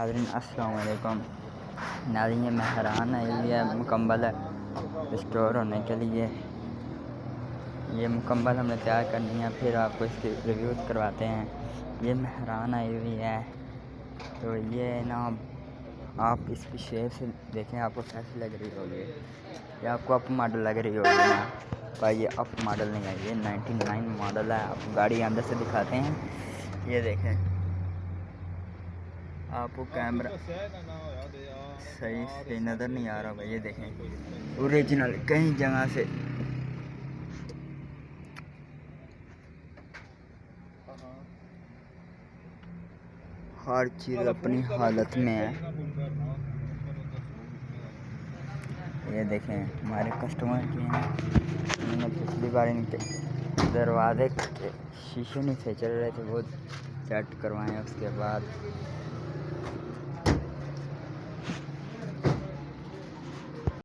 नाज़रीन अस्सलाम वालेकुम। नाज़रीन ये मेहरान है, ये मुकम्मल है स्टोर होने के लिए। ये मुकम्मल हमने तैयार करनी है, फिर आपको इसके रिव्यूज़ करवाते हैं। ये मेहरान आई हुई है, तो ये ना आप इसकी शेप से देखें आपको कैसी लग रही होगी। ये आपको अप मॉडल लग रही होगी ना, पर ये अप मॉडल नहीं है, ये 99 मॉडल है। आपको गाड़ी अंदर से दिखाते हैं, ये देखें। आपको कैमरा सही से नज़र नहीं आ रहा होगा, ये देखें ओरिजिनल कई जगह से हर चीज़ अपनी हालत में है। ये देखें हमारे कस्टमर के हैं, उन्होंने पिछली बार इनके दरवाजे के शीशे नहीं से चल रहे थे, वो सेट करवाएं। उसके बाद